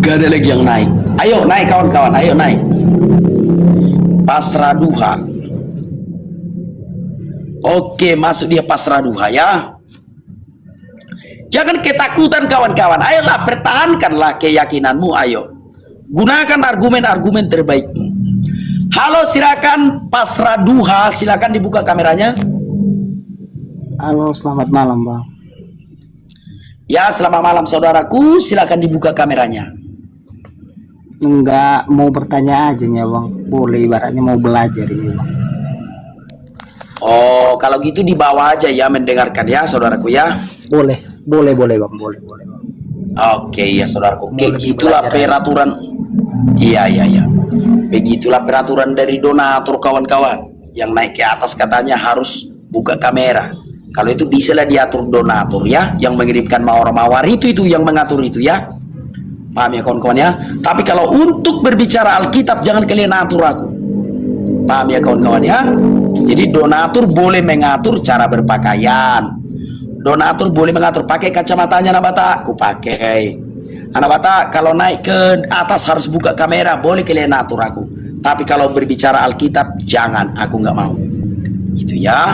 Gak ada lagi yang naik. Ayo naik kawan-kawan, ayo naik. Pasrah duha. Oke, masuk dia pasrah duha ya. Jangan ketakutan kawan-kawan. Ayolah, pertahankanlah keyakinanmu. Ayo, gunakan argumen-argumen terbaikmu. Halo, silakan pasrah duha. Silakan dibuka kameranya. Halo, selamat malam Bang. Ya, selamat malam saudaraku. Silakan dibuka kameranya. Enggak, mau bertanya aja ya Bang. Boleh, ibaratnya mau belajar ini Bang. Oh, kalau gitu dibawa aja ya, mendengarkan ya saudaraku ya. Boleh Bang, boleh Bang. Oke ya saudaraku. Oke, Boleh gitulah belajar peraturan. Iya. Begitulah peraturan dari donatur kawan-kawan. Yang naik ke atas katanya harus buka kamera. Kalau itu bisalah diatur donatur ya, yang mengirimkan mawar-mawar itu yang mengatur itu ya. Paham ya kawan-kawan ya. Tapi kalau untuk berbicara Alkitab jangan kalian atur aku. Paham ya kawan-kawan ya. Jadi donatur boleh mengatur cara berpakaian. Donatur boleh mengatur pakai kacamatanya Nabata, aku pakai. Anabata kalau naik ke atas harus buka kamera, boleh kalian atur aku. Tapi kalau berbicara Alkitab jangan, aku nggak mau. Itu ya.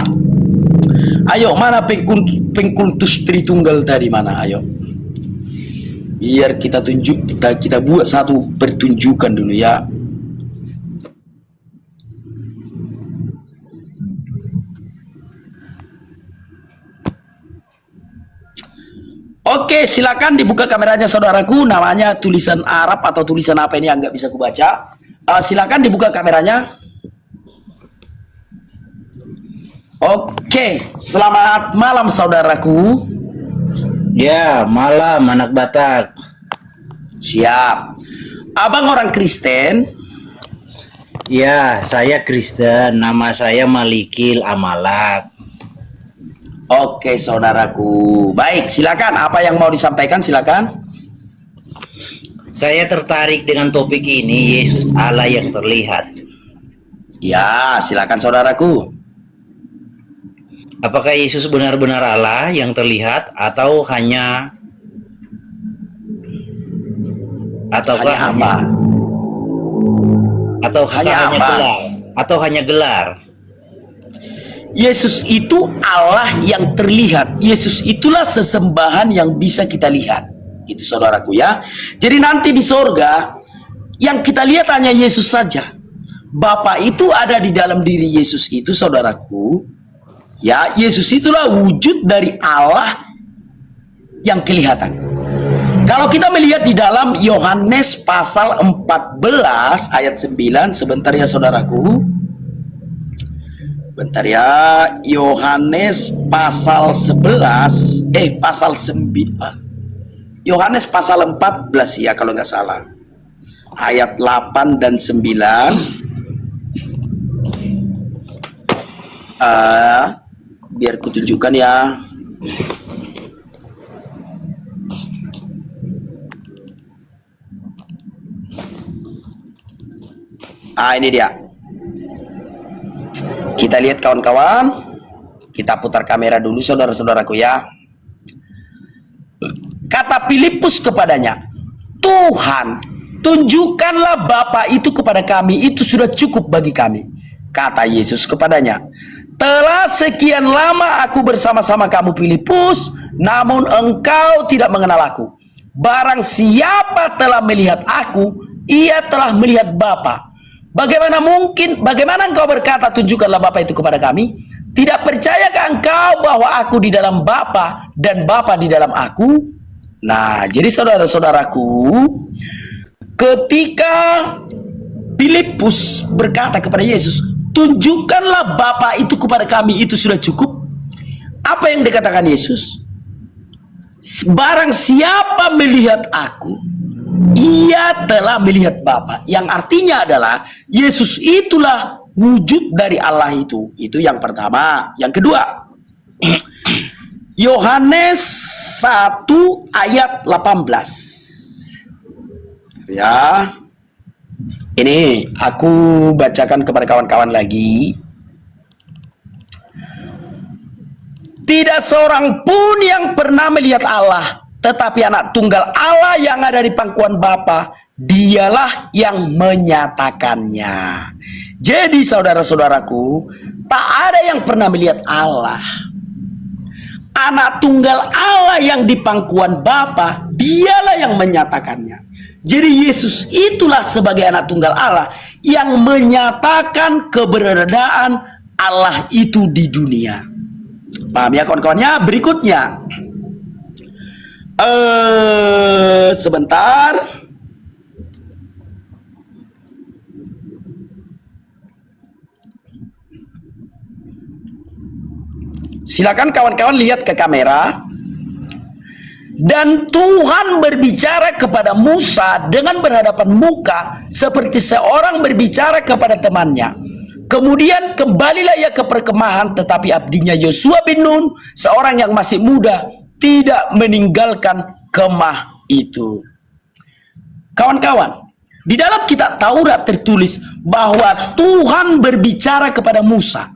Ayo, mana pengkultus Tritunggal tadi mana? Ayo. Biar kita kita buat satu pertunjukan dulu ya. Oke, silakan dibuka kameranya saudaraku. Namanya tulisan Arab atau tulisan apa ini yang nggak bisa kubaca. Silakan dibuka kameranya. Oke, selamat malam saudaraku. Ya, malam anak Batak. Siap. Abang orang Kristen? Ya, saya Kristen. Nama saya Malikil Amalak. Oke, saudaraku. Baik, silakan. Apa yang mau disampaikan? Silakan. Saya tertarik dengan topik ini, Yesus Allah yang terlihat. Ya, silakan saudaraku. Apakah Yesus benar-benar Allah yang terlihat ataukah hanya apa? Hanya gelar? Atau hanya gelar? Yesus itu Allah yang terlihat. Yesus itulah sesembahan yang bisa kita lihat. Itu saudaraku ya. Jadi nanti di sorga yang kita lihat hanya Yesus saja. Bapa itu ada di dalam diri Yesus itu saudaraku. Ya, Yesus itulah wujud dari Allah yang kelihatan. Kalau kita melihat di dalam Yohanes pasal 14 ayat 9, sebentar ya saudaraku. Bentar ya, Yohanes pasal 11, pasal 9. Yohanes pasal 14 ya kalau nggak salah. Ayat 8 dan 9. Biar kutunjukkan ya. Ini dia. Kita lihat kawan-kawan. Kita putar kamera dulu saudara-saudaraku ya. Kata Filipus kepadanya, Tuhan, tunjukkanlah Bapa itu kepada kami, itu sudah cukup bagi kami. Kata Yesus kepadanya, telah sekian lama aku bersama-sama kamu Filipus, namun engkau tidak mengenal aku. Barang siapa telah melihat aku, ia telah melihat Bapa. Bagaimana engkau berkata tunjukkanlah Bapa itu kepada kami? Tidak percayakah engkau bahwa aku di dalam Bapa dan Bapa di dalam aku? Nah, jadi saudara-saudaraku, ketika Filipus berkata kepada Yesus, tunjukkanlah Bapa itu kepada kami, itu sudah cukup. Apa yang dikatakan Yesus? Barang siapa melihat aku, ia telah melihat Bapa. Yang artinya adalah Yesus itulah wujud dari Allah itu. Itu yang pertama. Yang kedua, Yohanes 1 ayat 18. Ya. Ini aku bacakan kepada kawan-kawan lagi. Tidak seorang pun yang pernah melihat Allah, tetapi anak tunggal Allah yang ada di pangkuan Bapa, dialah yang menyatakannya. Jadi saudara-saudaraku, tak ada yang pernah melihat Allah. Anak tunggal Allah yang di pangkuan Bapa, dialah yang menyatakannya. Jadi Yesus itulah sebagai anak tunggal Allah yang menyatakan keberadaan Allah itu di dunia. Paham ya kawan-kawannya? Berikutnya, sebentar. Silakan kawan-kawan lihat ke kamera. Dan Tuhan berbicara kepada Musa dengan berhadapan muka seperti seorang berbicara kepada temannya. Kemudian kembalilah ia ke perkemahan, tetapi abdinya Yosua bin Nun, seorang yang masih muda, tidak meninggalkan kemah itu. Kawan-kawan, di dalam kitab Taurat tertulis bahwa Tuhan berbicara kepada Musa.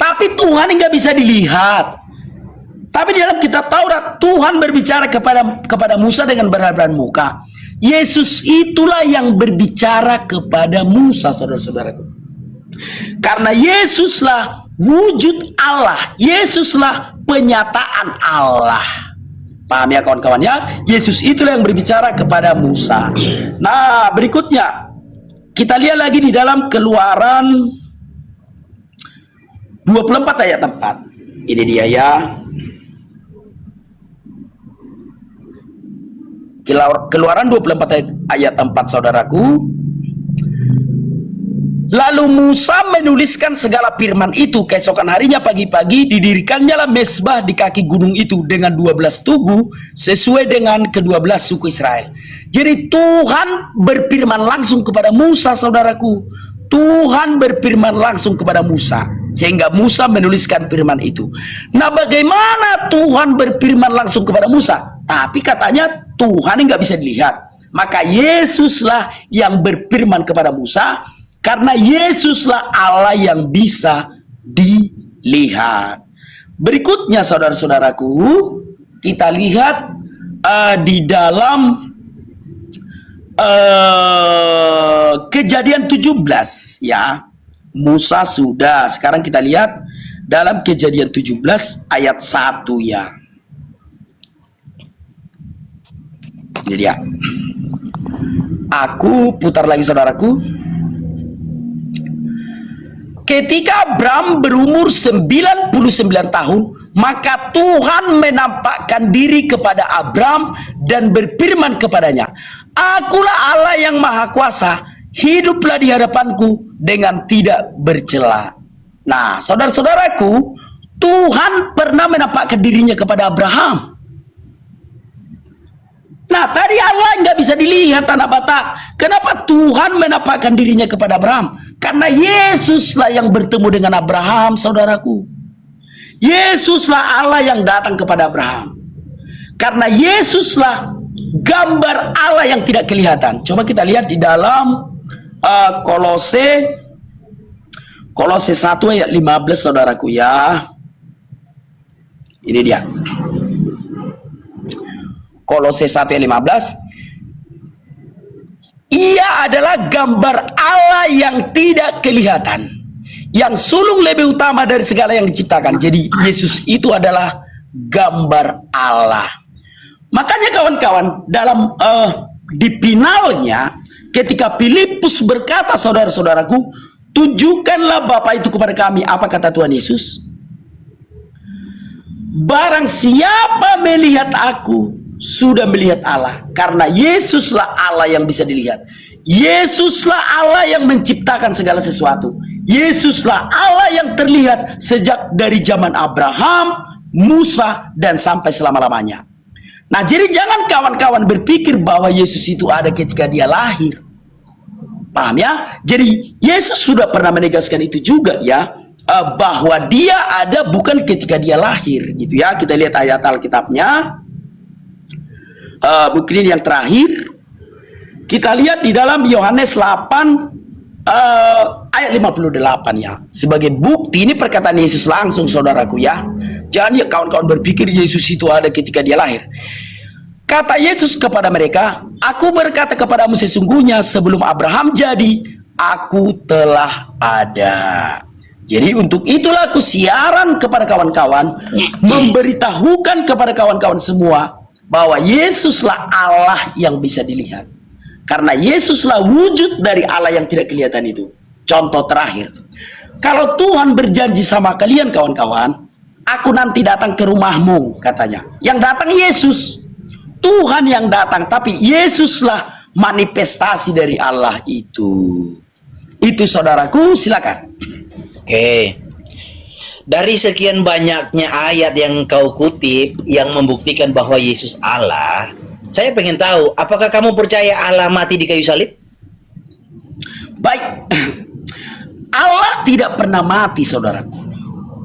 Tapi Tuhan nggak bisa dilihat. Tapi di dalam kitab Taurat, Tuhan berbicara kepada Musa dengan berhadapan muka. Yesus itulah yang berbicara kepada Musa, saudara-saudaraku. Karena Yesuslah wujud Allah. Yesuslah penyataan Allah. Paham ya kawan-kawan ya? Yesus itulah yang berbicara kepada Musa. Nah, berikutnya kita lihat lagi di dalam Keluaran 24 ayat 4. Ini dia ya. Keluaran 24 ayat 4, saudaraku. Lalu Musa menuliskan segala firman itu. Keesokan harinya pagi-pagi didirikannya lah mezbah di kaki gunung itu dengan 12 tugu sesuai dengan ke-12 suku Israel. Jadi Tuhan berfirman langsung kepada Musa, saudaraku. Tuhan berfirman langsung kepada Musa, sehingga Musa menuliskan firman itu. Nah, bagaimana Tuhan berfirman langsung kepada Musa? Tapi katanya Tuhan nggak bisa dilihat. Maka Yesuslah yang berfirman kepada Musa, karena Yesuslah Allah yang bisa dilihat. Berikutnya, saudara-saudaraku, kita lihat di dalam Kejadian 17 ya. Musa sudah, sekarang kita lihat dalam Kejadian 17 ayat 1 ya. Ini dia. Aku putar lagi, saudaraku. Ketika Abram berumur 99 tahun, maka Tuhan menampakkan diri kepada Abram dan berfirman kepadanya, "Akulah Allah yang Maha Kuasa, hiduplah di hadapanku dengan tidak bercela." Nah, saudara-saudaraku, Tuhan pernah menampakkan dirinya kepada Abraham. Nah, tadi Allah nggak bisa dilihat tanah Batak. Kenapa Tuhan menampakkan dirinya kepada Abraham? Karena Yesuslah yang bertemu dengan Abraham, saudaraku. Yesuslah Allah yang datang kepada Abraham. Karena Yesuslah gambar Allah yang tidak kelihatan. Coba kita lihat di dalam Kolose 1 ayat 15, saudaraku ya. Ini dia. Kolose 1 ayat 15. Ia adalah gambar Allah yang tidak kelihatan, yang sulung lebih utama dari segala yang diciptakan. Jadi Yesus itu adalah gambar Allah. Makanya kawan-kawan, dalam di finalnya ketika Filipus berkata, saudara-saudaraku, tunjukkanlah Bapa itu kepada kami. Apa kata Tuhan Yesus? Barang siapa melihat aku sudah melihat Allah. Karena Yesuslah Allah yang bisa dilihat. Yesuslah Allah yang menciptakan segala sesuatu. Yesuslah Allah yang terlihat sejak dari zaman Abraham, Musa, dan sampai selama-lamanya. Nah, jadi jangan kawan-kawan berpikir bahwa Yesus itu ada ketika dia lahir. Paham ya? Jadi Yesus sudah pernah menegaskan itu juga ya, bahwa dia ada bukan ketika dia lahir gitu ya. Kita lihat ayat Alkitabnya. Mungkin ini yang terakhir. Kita lihat di dalam Yohanes 8 Ayat 58 ya. Sebagai bukti, ini perkataan Yesus langsung saudaraku ya. Jangan ya kawan-kawan berpikir Yesus itu ada ketika dia lahir. Kata Yesus kepada mereka, aku berkata kepadamu sesungguhnya sebelum Abraham jadi, aku telah ada. Jadi untuk itulah aku siaran kepada kawan-kawan, memberitahukan kepada kawan-kawan semua bahwa Yesuslah Allah yang bisa dilihat. Karena Yesuslah wujud dari Allah yang tidak kelihatan itu. Contoh terakhir, kalau Tuhan berjanji sama kalian kawan-kawan, aku nanti datang ke rumahmu katanya. Yang datang Yesus, Tuhan yang datang, tapi Yesuslah manifestasi dari Allah itu. Itu saudaraku, silakan. Oke. Dari sekian banyaknya ayat yang kau kutip yang membuktikan bahwa Yesus Allah, saya pengen tahu, apakah kamu percaya Allah mati di kayu salib? Baik. Allah tidak pernah mati, saudaraku.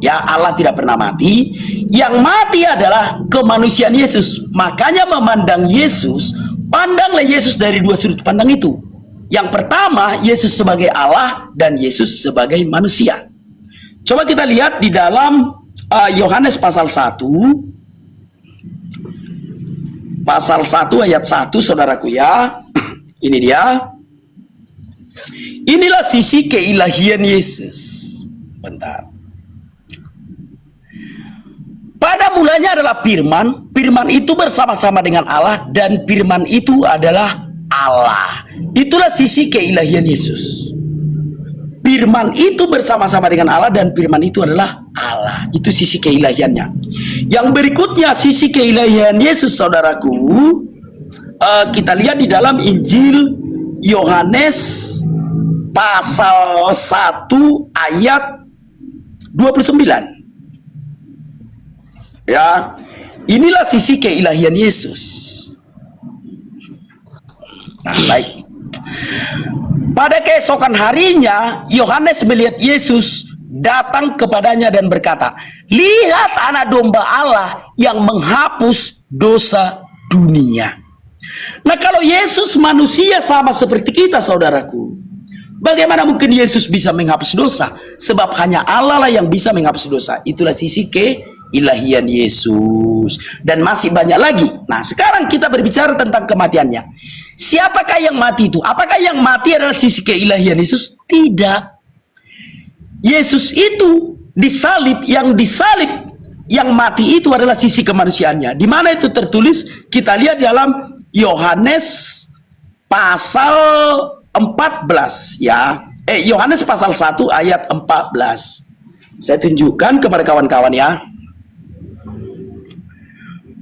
Ya, Allah tidak pernah mati. Yang mati adalah kemanusiaan Yesus. Makanya memandang Yesus, pandanglah Yesus dari dua sudut pandang itu. Yang pertama, Yesus sebagai Allah dan Yesus sebagai manusia. Coba kita lihat di dalam Yohanes pasal 1. Pasal 1 ayat 1 saudaraku ya. Ini dia. Inilah sisi keilahian Yesus. Bentar. Pada mulanya adalah firman. Firman itu bersama-sama dengan Allah dan firman itu adalah Allah. Itulah sisi keilahian Yesus. Firman itu bersama-sama dengan Allah dan firman itu adalah Allah. Itu sisi keilahiannya. Yang berikutnya sisi keilahian Yesus saudaraku, kita lihat di dalam Injil Yohanes pasal 1 ayat 29. Ya, inilah sisi keilahian Yesus. Nah, baik. Pada keesokan harinya, Yohanes melihat Yesus datang kepadanya dan berkata, lihat anak domba Allah yang menghapus dosa dunia. Nah, kalau Yesus manusia sama seperti kita saudaraku, bagaimana mungkin Yesus bisa menghapus dosa? Sebab hanya Allah lah yang bisa menghapus dosa. Itulah sisi keilahian Yesus. Dan masih banyak lagi. Nah, sekarang kita berbicara tentang kematiannya. Siapakah yang mati itu? Apakah yang mati adalah sisi keilahian Yesus? Tidak. Yesus itu disalib, yang mati itu adalah sisi kemanusiaannya. Di mana itu tertulis? Kita lihat dalam Yohanes pasal 14 ya. Yohanes pasal 1 ayat 14. Saya tunjukkan kepada kawan-kawan ya.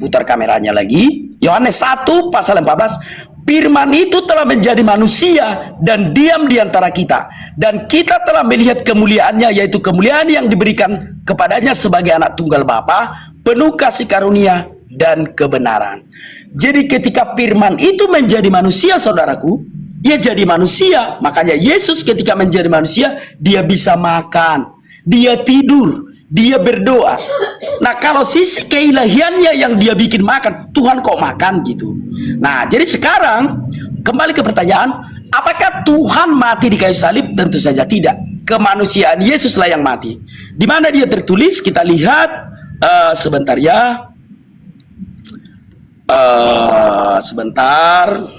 Putar kameranya lagi. Yohanes 1 pasal 14. Firman itu telah menjadi manusia dan diam di antara kita. Dan kita telah melihat kemuliaannya, yaitu kemuliaan yang diberikan kepadanya sebagai anak tunggal Bapa, penuh kasih karunia dan kebenaran. Jadi ketika firman itu menjadi manusia saudaraku, ia jadi manusia. Makanya Yesus ketika menjadi manusia, dia bisa makan, dia tidur, dia berdoa. Nah, kalau sisi keilahiannya yang dia bikin makan, Tuhan kok makan gitu. Nah, jadi sekarang kembali ke pertanyaan, apakah Tuhan mati di kayu salib? Tentu saja tidak. Kemanusiaan Yesuslah yang mati. Di mana dia tertulis? Kita lihat sebentar ya. Sebentar.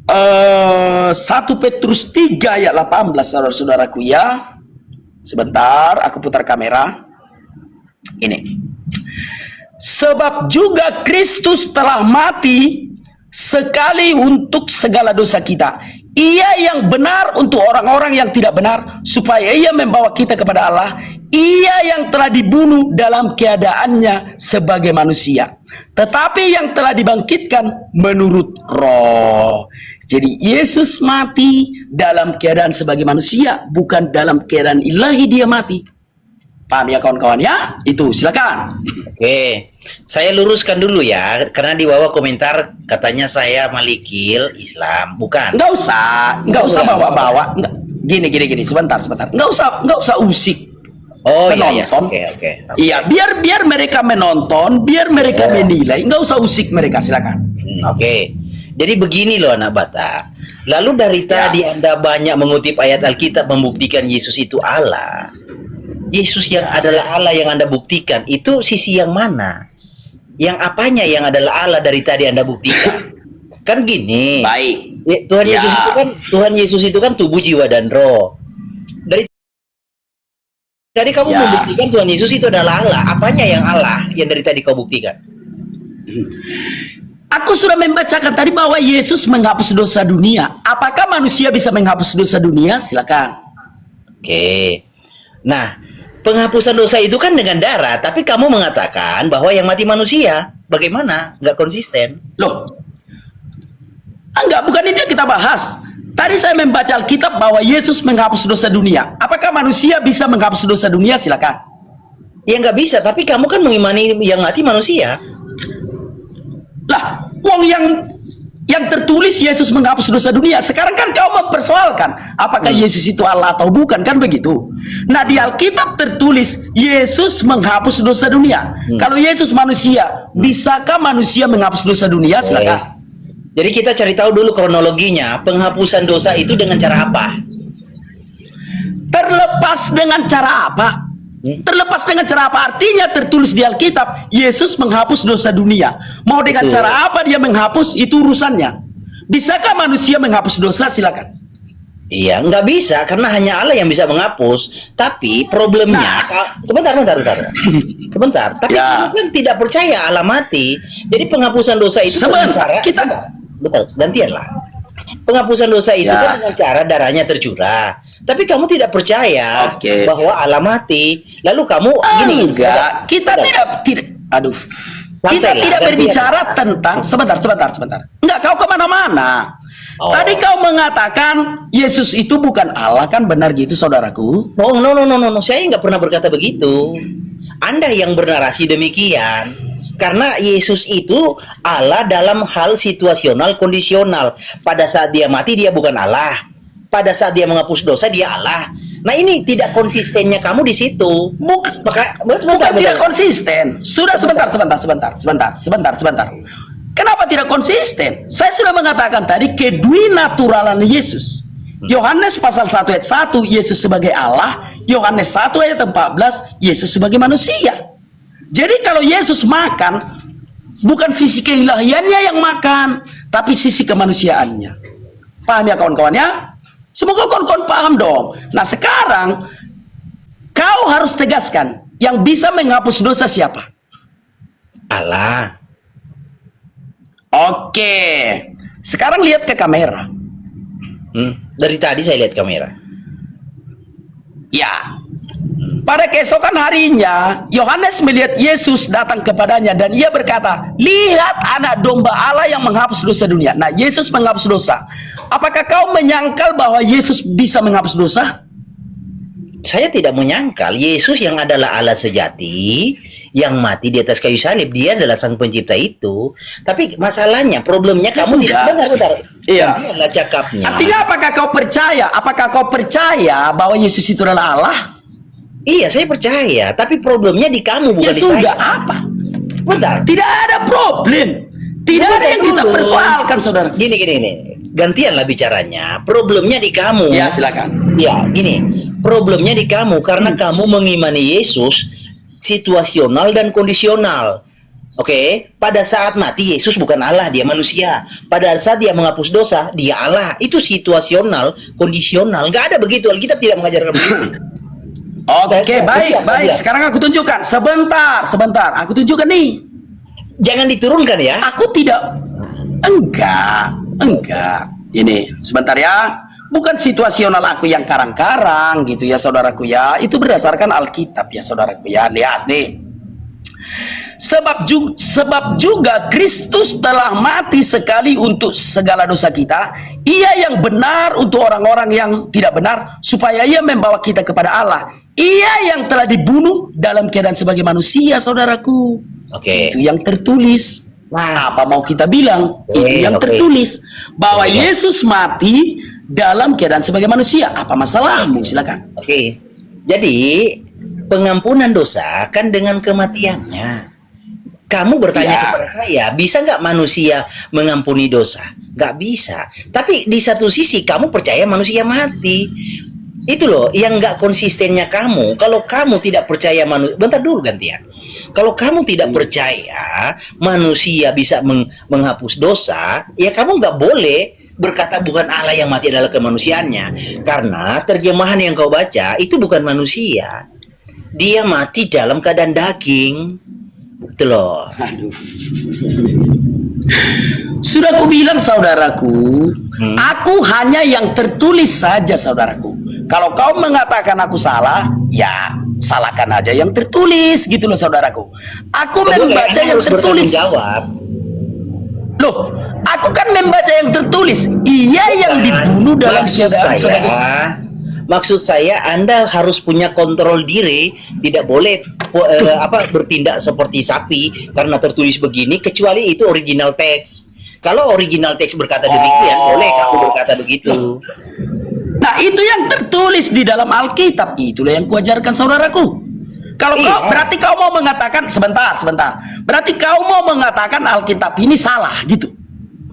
1 Petrus 3 ayat 18 saudara-saudaraku ya. Sebentar, aku putar kamera. Ini. Sebab juga Kristus telah mati sekali untuk segala dosa kita. Ia yang benar untuk orang-orang yang tidak benar, supaya ia membawa kita kepada Allah. Ia yang telah dibunuh dalam keadaannya sebagai manusia, tetapi yang telah dibangkitkan menurut roh. Jadi Yesus mati dalam keadaan sebagai manusia, bukan dalam keadaan ilahi dia mati. Paham ya kawan-kawan ya? Itu silakan. Oke, saya luruskan dulu ya, karena di bawah komentar katanya saya malikil Islam, bukan? Nggak usah bawa-bawa. Gini, sebentar. Nggak usah usik. Oh iya, penonton. Oke. Iya, biar mereka menonton, biar mereka menilai. Nggak usah usik mereka, silakan. Oke. Jadi begini loh anak bata. Lalu dari tadi Anda banyak mengutip ayat Alkitab membuktikan Yesus itu Allah. Yesus yang adalah Allah yang Anda buktikan itu sisi yang mana? Yang apanya yang adalah Allah dari tadi Anda buktikan? Kan gini. Baik. Tuhan Yesus itu kan tubuh, jiwa dan roh. Dari tadi kamu membuktikan Tuhan Yesus itu adalah Allah. Apanya yang Allah yang dari tadi kau buktikan? Aku sudah membacakan tadi bahwa Yesus menghapus dosa dunia. Apakah manusia bisa menghapus dosa dunia? Silakan. Oke. Nah, penghapusan dosa itu kan dengan darah, tapi kamu mengatakan bahwa yang mati manusia. Bagaimana? Nggak konsisten. Loh, enggak, bukan itu yang kita bahas. Tadi saya membaca Alkitab bahwa Yesus menghapus dosa dunia. Apakah manusia bisa menghapus dosa dunia? Silakan. Ya nggak bisa, tapi kamu kan mengimani yang mati manusia. Lah, wong yang tertulis Yesus menghapus dosa dunia. Sekarang kan kau mempersoalkan apakah Yesus itu Allah atau bukan, kan begitu. Nah, di Alkitab tertulis Yesus menghapus dosa dunia. Kalau Yesus manusia, bisakah manusia menghapus dosa dunia? Silakan. Jadi kita cari tahu dulu kronologinya, penghapusan dosa itu dengan cara apa? Terlepas dengan cara apa? Terlepas dengan cara apa? Artinya tertulis di Alkitab Yesus menghapus dosa dunia. Mau dengan cara apa dia menghapus, itu urusannya. Bisakah manusia menghapus dosa? Silakan. Iya, nggak bisa karena hanya Allah yang bisa menghapus. Tapi problemnya, sebentar. Sebentar. Tapi kamu kan tidak percaya Allah mati. Jadi penghapusan dosa itu dengan cara betul, gantianlah. Penghapusan dosa itu kan dengan cara darahnya tercurah. Tapi kamu tidak percaya bahwa Allah mati. Lalu kamu enggak, kita tidak aduh. Kita tidak berbicara tentang sebentar. Enggak, kau kemana-mana. Tadi kau mengatakan Yesus itu bukan Allah, kan benar gitu saudaraku? Oh, no. Saya nggak pernah berkata begitu. Anda yang bernarasi demikian. Karena Yesus itu Allah dalam hal situasional, kondisional. Pada saat dia mati dia bukan Allah. Pada saat dia menghapus dosa dia Allah. Nah, ini tidak konsistennya kamu di situ. Bukan tidak konsisten. Sudah sebentar. Kenapa tidak konsisten? Saya sudah mengatakan tadi kedwinaturalan Yesus. Yohanes pasal 1 ayat 1 Yesus sebagai Allah, Yohanes 1 ayat 14 Yesus sebagai manusia. Jadi kalau Yesus makan, bukan sisi keilahiannya yang makan, tapi sisi kemanusiaannya. Paham ya kawan-kawan ya? Semoga kawan-kawan paham dong. Nah, sekarang kau harus tegaskan, yang bisa menghapus dosa siapa? Allah. Oke. Sekarang lihat ke kamera. Dari tadi saya lihat kamera. Ya. Pada keesokan harinya, Yohanes melihat Yesus datang kepadanya dan ia berkata, "Lihat anak domba Allah yang menghapus dosa dunia." Nah, Yesus menghapus dosa. Apakah kau menyangkal bahwa Yesus bisa menghapus dosa? Saya tidak menyangkal. Yesus yang adalah Allah sejati, yang mati di atas kayu salib, dia adalah sang pencipta itu. Tapi masalahnya, problemnya kamu tidak benar. Iya. Adalah cakapnya. Artinya apakah kau percaya? Apakah kau percaya bahwa Yesus itu adalah Allah? Iya, saya percaya. Tapi problemnya di kamu, bukan Ya di sudah, saya. apa? Bentar. Tidak ada problem. Tidak ada yang kita persoalkan, saudara. Gini. Gantianlah bicaranya. Problemnya di kamu. Ya, silakan. Ya, gini. Problemnya di kamu karena kamu mengimani Yesus situasional dan kondisional. Oke, pada saat mati Yesus bukan Allah, dia manusia. Pada saat dia menghapus dosa, dia Allah. Itu situasional, kondisional. Nggak ada begitu. Alkitab tidak mengajarkan begitu. Oke, baik. Sekarang aku tunjukkan. Sebentar. Aku tunjukkan nih. Jangan diturunkan ya. Aku tidak. Enggak. Ini, sebentar ya. Bukan situasional aku yang karang-karang gitu ya saudaraku ya. Itu berdasarkan Alkitab ya saudaraku ya. Lihat nih. Sebab juga Kristus telah mati sekali untuk segala dosa kita. Ia yang benar untuk orang-orang yang tidak benar, supaya ia membawa kita kepada Allah. Ia yang telah dibunuh dalam keadaan sebagai manusia, saudaraku. Itu yang tertulis. Nah, apa mau kita bilang? Itu yang tertulis. Bahwa Yesus mati dalam keadaan sebagai manusia. Apa masalahmu? Silakan. Jadi pengampunan dosa kan dengan kematiannya. kamu bertanya Ya. kepada saya, bisa nggak manusia mengampuni dosa? Nggak bisa. Tapi di satu sisi kamu percaya manusia mati. Itu loh yang nggak konsistennya kamu. Kalau kamu tidak percaya manusia, bentar dulu gantian. Kalau kamu tidak percaya manusia bisa menghapus dosa, ya kamu nggak boleh berkata bukan Allah yang mati adalah kemanusiaannya. Karena terjemahan yang kau baca itu bukan manusia. Dia mati dalam keadaan daging. Itu loh. Aduh. Sudah aku bilang saudaraku, aku hanya yang tertulis saja saudaraku. Kalau kau mengatakan aku salah, ya salahkan aja yang tertulis gitu loh saudaraku. Aku membaca yang tertulis. Jawab. Loh, aku kan membaca yang tertulis. Ia yang dibunuh dalam keadaan sebagai Maksud saya Anda harus punya kontrol diri, tidak boleh bertindak seperti sapi karena tertulis begini kecuali itu original teks. Kalau original teks berkata demikian, boleh kamu berkata begitu. Nah, itu yang tertulis di dalam Alkitab. Itulah yang kuajarkan saudaraku. Kalau kau berarti kau mau mengatakan sebentar. Berarti kau mau mengatakan Alkitab ini salah gitu.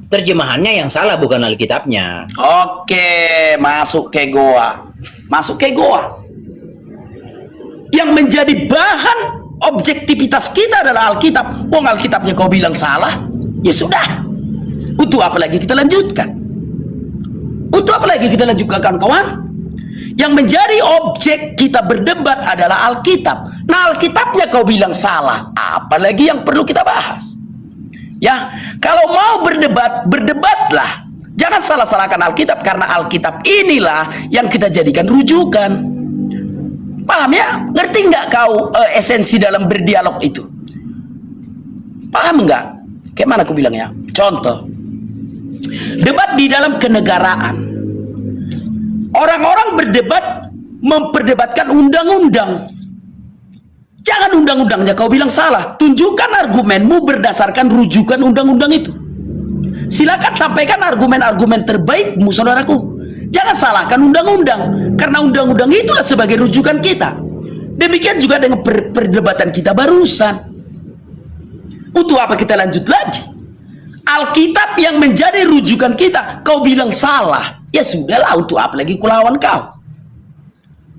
Terjemahannya yang salah bukan Alkitabnya. Oke, masuk ke goa. Yang menjadi bahan objektivitas kita adalah Alkitab. Wong Alkitabnya kau bilang salah, ya sudah. Untuk apa lagi kita lanjutkan? Kawan-kawan? Yang menjadi objek kita berdebat adalah Alkitab. Nah, Alkitabnya kau bilang salah, apalagi yang perlu kita bahas? Ya, kalau mau berdebat, berdebatlah. Jangan salah-salahkan Alkitab, karena Alkitab inilah yang kita jadikan rujukan. Paham ya? Ngerti nggak kau esensi dalam berdialog itu? Paham nggak? Kayak mana aku bilang ya? Contoh, debat di dalam kenegaraan. Orang-orang berdebat memperdebatkan undang-undang. Jangan undang-undangnya kau bilang salah. Tunjukkan argumenmu berdasarkan rujukan undang-undang itu. Silakan sampaikan argumen-argumen terbaikmu, saudaraku. Jangan salahkan undang-undang, karena undang-undang itulah sebagai rujukan kita. Demikian juga dengan perdebatan kita barusan. Untuk apa kita lanjut lagi? Alkitab yang menjadi rujukan kita, kau bilang salah. Ya sudahlah, untuk apa lagi kulawan kau?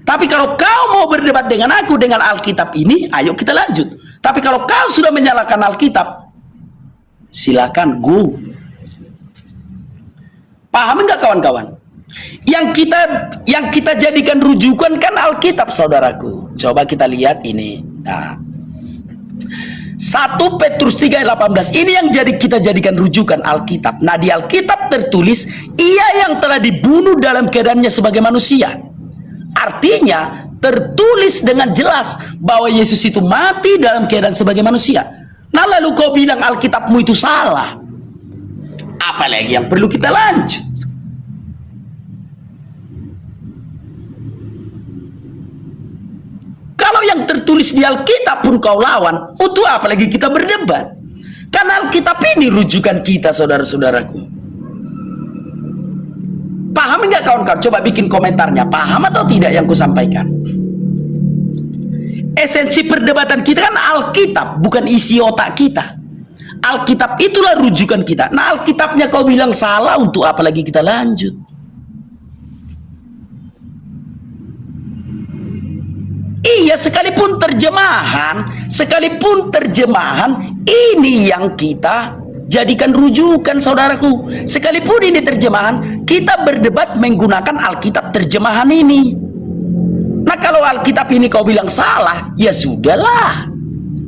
Tapi kalau kau mau berdebat dengan aku dengan Alkitab ini, ayo kita lanjut. Tapi kalau kau sudah menyalahkan Alkitab, silakan go. Paham nggak kawan-kawan? Yang kita jadikan rujukan kan Alkitab, saudaraku. Coba kita lihat ini. Nah, 1 Petrus 3:18 ini yang kita jadikan rujukan Alkitab. Nah, di Alkitab tertulis ia yang telah dibunuh dalam keadaannya sebagai manusia. Artinya tertulis dengan jelas bahwa Yesus itu mati dalam keadaan sebagai manusia. Nah, lalu kau bilang Alkitabmu itu salah. Apalagi yang perlu kita lanjut? Kalau yang tertulis di Alkitab pun kau lawan, untuk apa lagi kita berdebat? Karena Alkitab ini rujukan kita, saudara-saudaraku. Paham nggak kawan-kawan? Coba bikin komentarnya. Paham atau tidak yang kusampaikan? Esensi perdebatan kita kan Alkitab, bukan isi otak kita. Alkitab itulah rujukan kita. Nah, Alkitabnya kau bilang salah, untuk apa lagi kita lanjut? Iya, sekalipun terjemahan ini yang kita jadikan rujukan, saudaraku. Sekalipun ini terjemahan, kita berdebat menggunakan Alkitab terjemahan ini. Nah, kalau Alkitab ini kau bilang salah, ya sudahlah.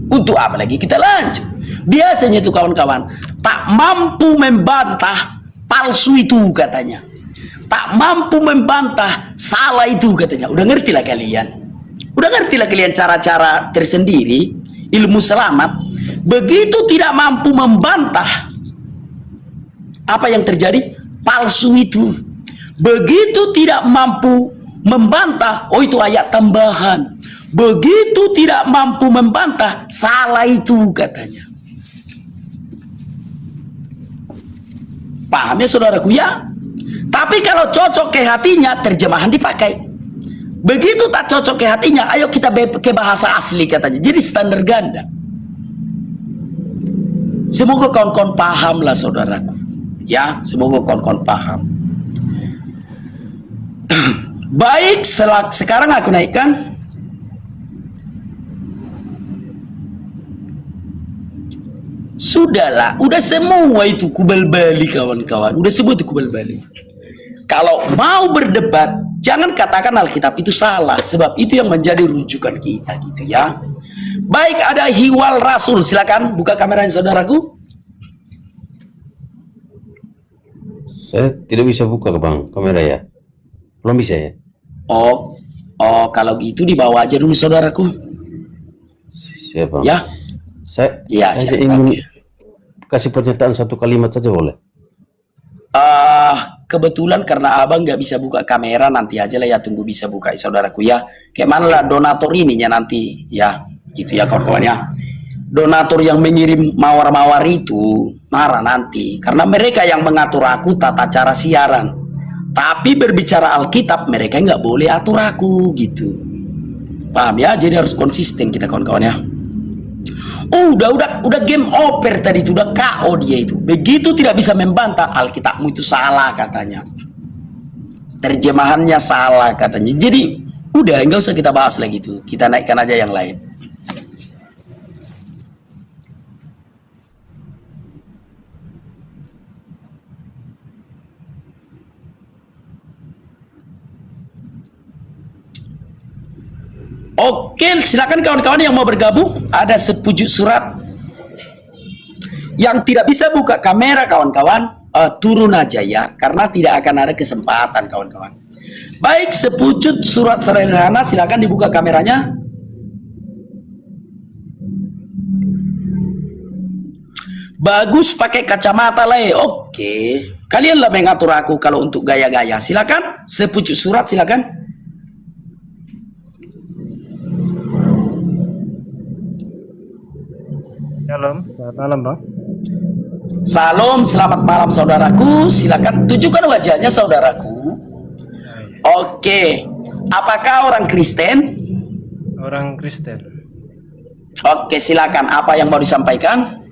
Untuk apa lagi kita lanjut? Biasanya itu kawan-kawan tak mampu membantah palsu itu katanya. Tak mampu membantah salah itu katanya. Udah ngerti lah kalian? Udah ngerti lah kalian cara-cara tersendiri ilmu selamat? Begitu tidak mampu membantah apa yang terjadi, palsu itu. Begitu tidak mampu membantah, oh itu ayat tambahan. Begitu tidak mampu membantah, salah itu katanya. Paham ya saudaraku ya? Tapi kalau cocok ke hatinya, terjemahan dipakai. Begitu tak cocok ke hatinya, ayo kita ke bahasa asli katanya. Jadi standar ganda. Semoga kawan-kawan paham lah saudaraku. Ya, semoga kawan-kawan paham. Baik, sekarang aku naikkan. Sudahlah, udah semua itu kubal balik kawan-kawan. Udah semua itu kubal balik. Kalau mau berdebat, jangan katakan Alkitab itu salah, sebab itu yang menjadi rujukan kita gitu ya. Baik, ada Hiwal Rasul, silakan buka kameranya saudaraku. Saya tidak bisa buka bang kamera ya, belum bisa ya. Oh, kalau gitu dibawa aja dulu saudaraku. Siapa? Ya, ya, saya siap. ingin kasih pernyataan satu kalimat saja boleh? Kebetulan karena abang nggak bisa buka kamera, nanti aja lah ya, tunggu bisa buka ya, saudaraku ya. Kayak mana lah donatur ininya nanti ya, itu ya kawan-kawan ya. Donatur yang mengirim mawar-mawar itu marah nanti, karena mereka yang mengatur aku tata cara siaran. Tapi berbicara Alkitab mereka nggak boleh atur aku gitu. Paham ya? Jadi harus konsisten kita kawan-kawan ya. Udah game over tadi itu, udah KO dia itu. Begitu tidak bisa membantah, Alkitabmu itu salah katanya. Terjemahannya salah katanya. Jadi udah nggak usah kita bahas lagi itu. Kita naikkan aja yang lain. Oke, silakan kawan-kawan yang mau bergabung. Ada sepujuk surat yang tidak bisa buka kamera kawan-kawan, turun aja ya, karena tidak akan ada kesempatan kawan-kawan. Baik, sepujuk surat sederhana, silakan dibuka kameranya. Bagus pakai kacamata lah. Oke, kalianlah mengatur aku kalau untuk gaya-gaya. Silakan, sepujuk surat silakan. Shalom, selamat malam bang. Salam, selamat malam saudaraku. Silakan tunjukkan wajahnya saudaraku. Oke, apakah orang Kristen? Orang Kristen. Oke, silakan. Apa yang mau disampaikan?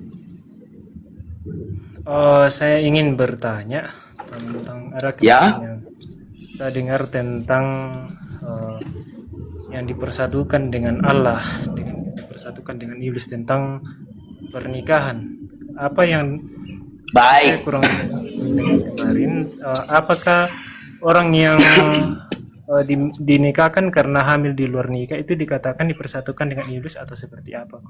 Saya ingin bertanya tentang ada Ya. yang kita dengar tentang yang dipersatukan dengan Allah, dengan dipersatukan dengan iblis tentang pernikahan. Apa yang saya Baik. kurang dengar kemarin, apakah orang yang dinikahkan karena hamil di luar nikah itu dikatakan dipersatukan dengan iblis atau seperti apa?